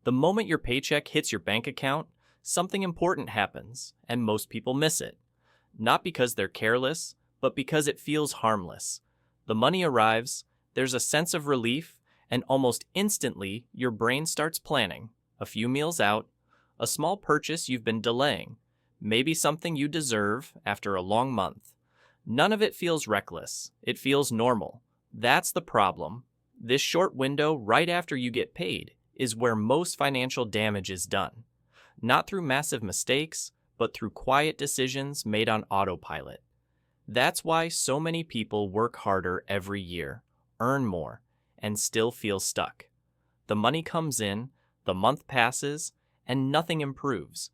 The moment your paycheck hits your bank account, something important happens, and most people miss it. Not because they're careless, but because it feels harmless. The money arrives, there's a sense of relief, and almost instantly your brain starts planning. A few meals out, a small purchase you've been delaying, maybe something you deserve after a long month. None of it feels reckless. It feels normal. That's the problem. This short window right after you get paid is where most financial damage is done. Not through massive mistakes, but through quiet decisions made on autopilot. That's why so many people work harder every year, earn more, and still feel stuck. The money comes in, the month passes, and nothing improves.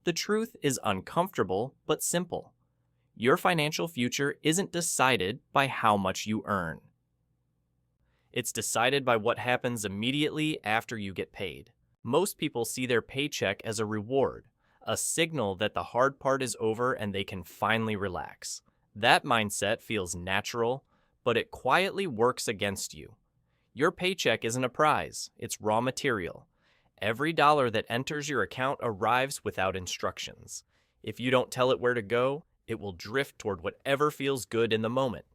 The truth is uncomfortable but simple. Your financial future isn't decided by how much you earn. It's decided by what happens immediately after you get paid. Most people see their paycheck as a reward, a signal that the hard part is over and they can finally relax. That mindset feels natural, but it quietly works against you. Your paycheck isn't a prize, it's raw material. Every dollar that enters your account arrives without instructions. If you don't tell it where to go, it will drift toward whatever feels good in the moment.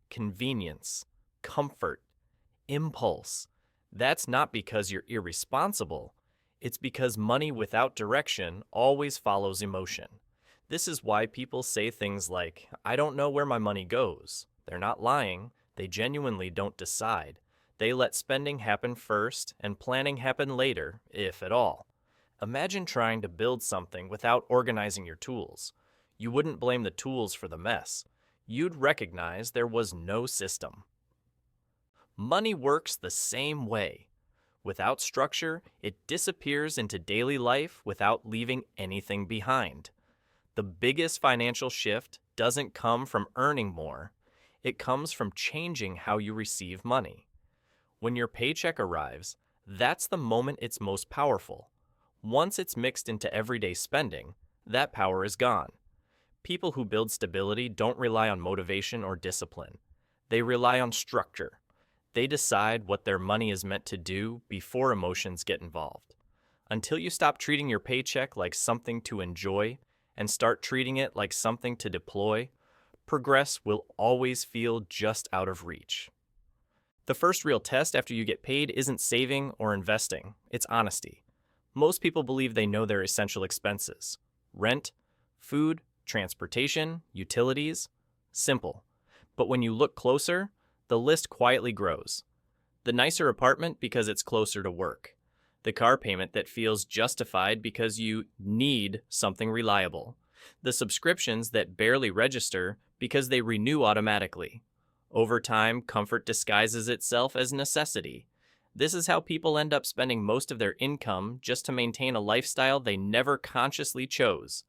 Convenience, comfort, impulse. That's not because you're irresponsible. It's because money without direction always follows emotion. This is why people say things like, "I don't know where my money goes." They're not lying. They genuinely don't decide. They let spending happen first and planning happen later, if at all. Imagine trying to build something without organizing your tools. You wouldn't blame the tools for the mess. You'd recognize there was no system. Money works the same way. Without structure, it disappears into daily life without leaving anything behind. The biggest financial shift doesn't come from earning more. It comes from changing how you receive money. When your paycheck arrives, that's the moment it's most powerful. Once it's mixed into everyday spending, that power is gone. People who build stability don't rely on motivation or discipline. They rely on structure. They decide what their money is meant to do before emotions get involved. Until you stop treating your paycheck like something to enjoy and start treating it like something to deploy, progress will always feel just out of reach. The first real test after you get paid isn't saving or investing, it's honesty. Most people believe they know their essential expenses: rent, food, transportation, utilities. Simple. But when you look closer, the list quietly grows. The nicer apartment because it's closer to work. The car payment that feels justified because you need something reliable. The subscriptions that barely register because they renew automatically. Over time, comfort disguises itself as necessity. This is how people end up spending most of their income just to maintain a lifestyle they never consciously chose.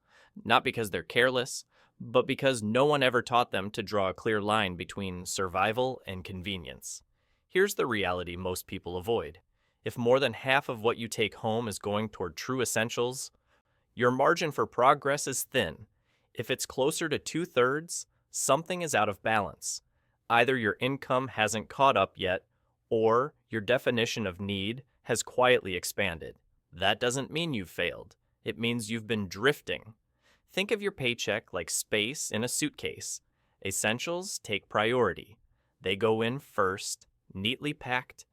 Not because they're careless, but because no one ever taught them to draw a clear line between survival and convenience. Here's the reality most people avoid. If more than half of what you take home is going toward true essentials, your margin for progress is thin. If it's closer to 2/3, something is out of balance. Either your income hasn't caught up yet, or your definition of need has quietly expanded. That doesn't mean you've failed. It means you've been drifting. Think of your paycheck like space in a suitcase. Essentials take priority. They go in first, neatly packed.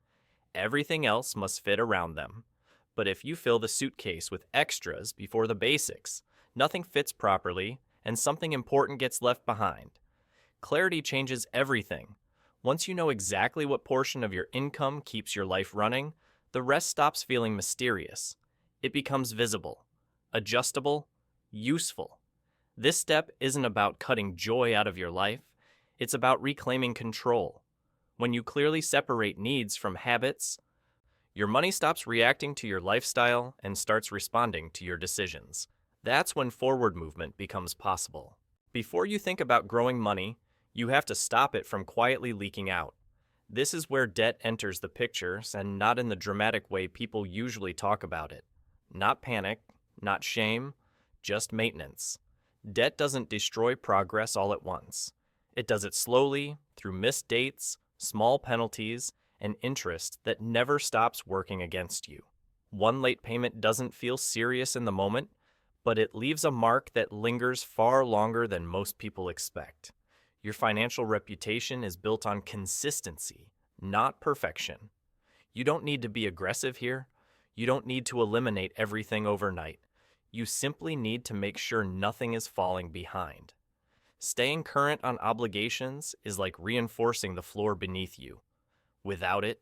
Everything else must fit around them. But if you fill the suitcase with extras before the basics, nothing fits properly, and something important gets left behind. Clarity changes everything. Once you know exactly what portion of your income keeps your life running, the rest stops feeling mysterious. It becomes visible, adjustable, useful. This step isn't about cutting joy out of your life. It's about reclaiming control. When you clearly separate needs from habits, your money stops reacting to your lifestyle and starts responding to your decisions. That's when forward movement becomes possible. Before you think about growing money, you have to stop it from quietly leaking out. This is where debt enters the picture, and not in the dramatic way people usually talk about it. Not panic, not shame, just maintenance. Debt doesn't destroy progress all at once. It does it slowly, through missed dates, small penalties, and interest that never stops working against you. One late payment doesn't feel serious in the moment, but it leaves a mark that lingers far longer than most people expect. Your financial reputation is built on consistency, not perfection. You don't need to be aggressive here. You don't need to eliminate everything overnight. You simply need to make sure nothing is falling behind. Staying current on obligations is like reinforcing the floor beneath you. Without it,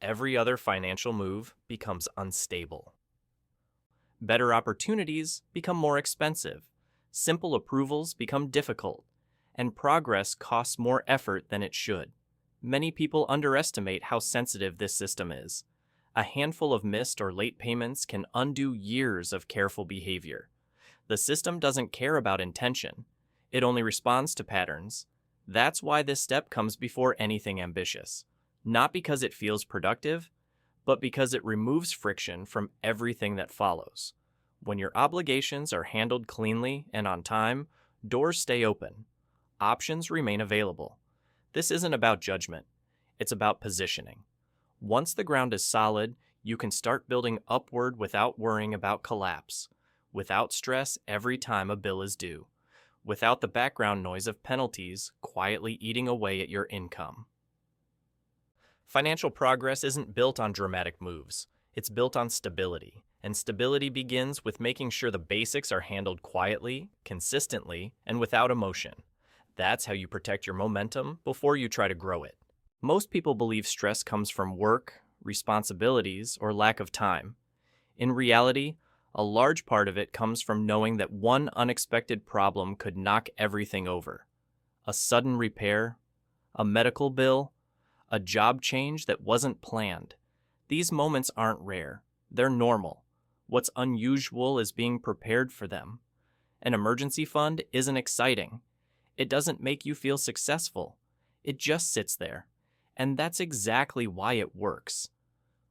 every other financial move becomes unstable. Better opportunities become more expensive. Simple approvals become difficult, and progress costs more effort than it should. Many people underestimate how sensitive this system is. A handful of missed or late payments can undo years of careful behavior. The system doesn't care about intention. It only responds to patterns. That's why this step comes before anything ambitious. Not because it feels productive, but because it removes friction from everything that follows. When your obligations are handled cleanly and on time, doors stay open. Options remain available. This isn't about judgment. It's about positioning. Once the ground is solid, you can start building upward without worrying about collapse, without stress every time a bill is due, without the background noise of penalties quietly eating away at your income. Financial progress isn't built on dramatic moves. It's built on stability, and stability begins with making sure the basics are handled quietly, consistently, and without emotion. That's how you protect your momentum before you try to grow it. Most people believe stress comes from work, responsibilities, or lack of time. In reality, a large part of it comes from knowing that one unexpected problem could knock everything over. A sudden repair, a medical bill, a job change that wasn't planned. These moments aren't rare. They're normal. What's unusual is being prepared for them. An emergency fund isn't exciting. It doesn't make you feel successful. It just sits there. And that's exactly why it works.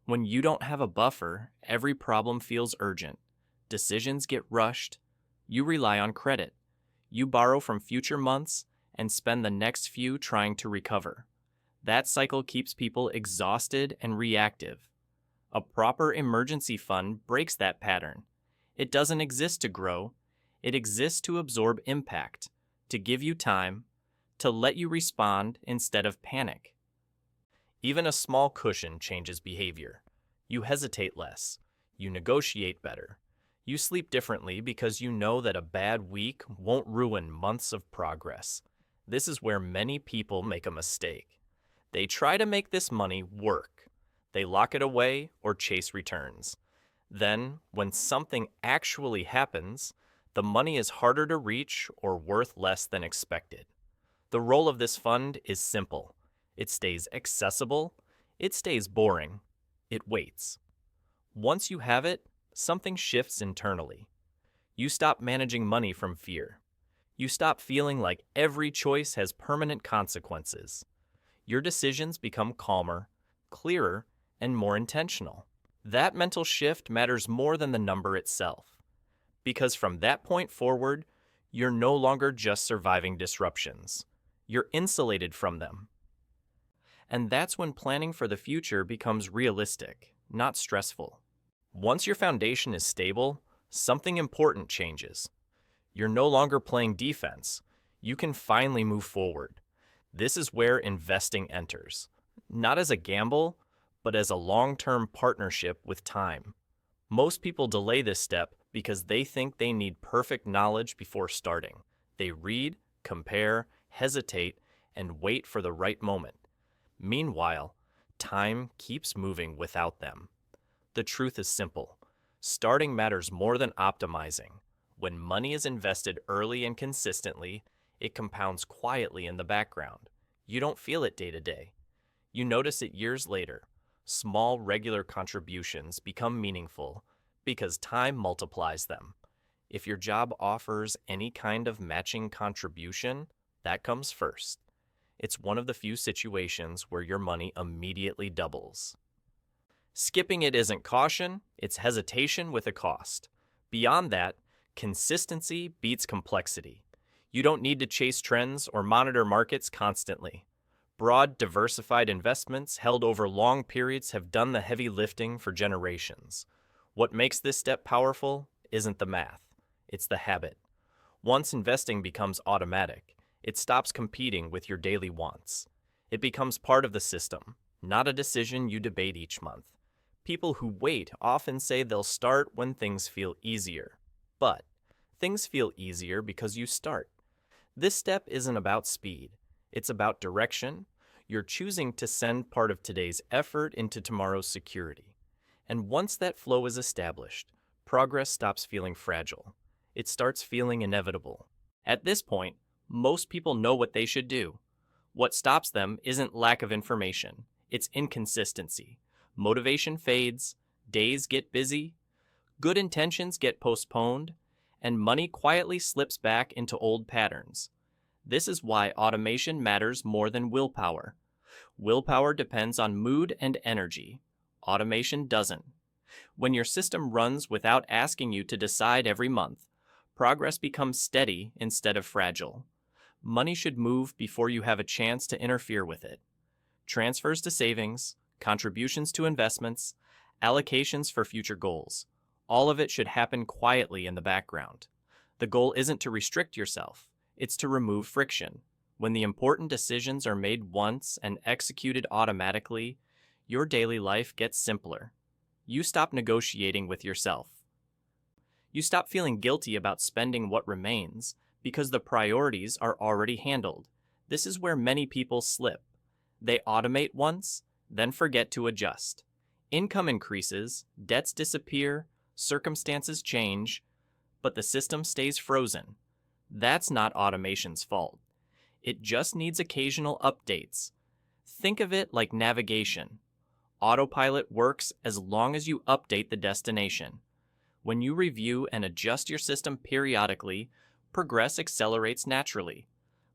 When you don't have a buffer, every problem feels urgent. Decisions get rushed. You rely on credit. You borrow from future months and spend the next few trying to recover. That cycle keeps people exhausted and reactive. A proper emergency fund breaks that pattern. It doesn't exist to grow. It exists to absorb impact, to give you time, to let you respond instead of panic. Even a small cushion changes behavior. You hesitate less. You negotiate better. You sleep differently because you know that a bad week won't ruin months of progress. This is where many people make a mistake. They try to make this money work. They lock it away or chase returns. Then, when something actually happens, the money is harder to reach or worth less than expected. The role of this fund is simple. It stays accessible. It stays boring. It waits. Once you have it, something shifts internally. You stop managing money from fear. You stop feeling like every choice has permanent consequences. Your decisions become calmer, clearer, and more intentional. That mental shift matters more than the number itself. Because from that point forward, you're no longer just surviving disruptions. You're insulated from them. And that's when planning for the future becomes realistic, not stressful. Once your foundation is stable, something important changes. You're no longer playing defense. You can finally move forward. This is where investing enters. Not as a gamble, but as a long-term partnership with time. Most people delay this step because they think they need perfect knowledge before starting. They read, compare, hesitate, and wait for the right moment. Meanwhile, time keeps moving without them. The truth is simple. Starting matters more than optimizing. When money is invested early and consistently, it compounds quietly in the background. You don't feel it day to day. You notice it years later. Small, regular contributions become meaningful because time multiplies them. If your job offers any kind of matching contribution, that comes first. It's one of the few situations where your money immediately doubles. Skipping it isn't caution, it's hesitation with a cost. Beyond that, consistency beats complexity. You don't need to chase trends or monitor markets constantly. Broad, diversified investments held over long periods have done the heavy lifting for generations. What makes this step powerful isn't the math, it's the habit. Once investing becomes automatic, it stops competing with your daily wants. It becomes part of the system, not a decision you debate each month. People who wait often say they'll start when things feel easier. But things feel easier because you start. This step isn't about speed, it's about direction. You're choosing to send part of today's effort into tomorrow's security. And once that flow is established, progress stops feeling fragile. It starts feeling inevitable. At this point, most people know what they should do. What stops them isn't lack of information, it's inconsistency. Motivation fades, days get busy, good intentions get postponed, and money quietly slips back into old patterns. This is why automation matters more than willpower. Willpower depends on mood and energy. Automation doesn't. When your system runs without asking you to decide every month, progress becomes steady instead of fragile. Money should move before you have a chance to interfere with it. Transfers to savings, contributions to investments, allocations for future goals. All of it should happen quietly in the background. The goal isn't to restrict yourself, it's to remove friction. When the important decisions are made once and executed automatically, your daily life gets simpler. You stop negotiating with yourself. You stop feeling guilty about spending what remains because the priorities are already handled. This is where many people slip. They automate once, then forget to adjust. Income increases, debts disappear, circumstances change, but the system stays frozen. That's not automation's fault. It just needs occasional updates. Think of it like navigation. Autopilot works as long as you update the destination. When you review and adjust your system periodically, progress accelerates naturally.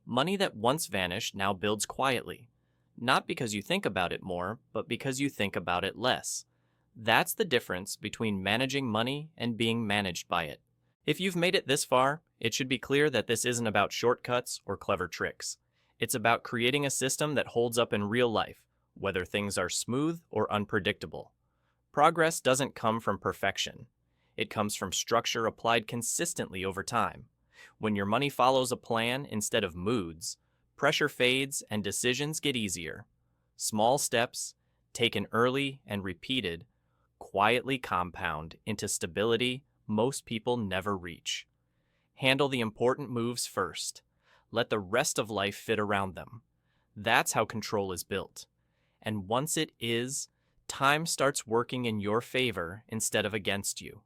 Money that once vanished now builds quietly. Not because you think about it more, but because you think about it less. That's the difference between managing money and being managed by it. If you've made it this far, it should be clear that this isn't about shortcuts or clever tricks. It's about creating a system that holds up in real life, whether things are smooth or unpredictable. Progress doesn't come from perfection. It comes from structure applied consistently over time. When your money follows a plan instead of moods, pressure fades and decisions get easier. Small steps, taken early and repeated, quietly compound into stability most people never reach. Handle the important moves first. Let the rest of life fit around them. That's how control is built. And once it is, time starts working in your favor instead of against you.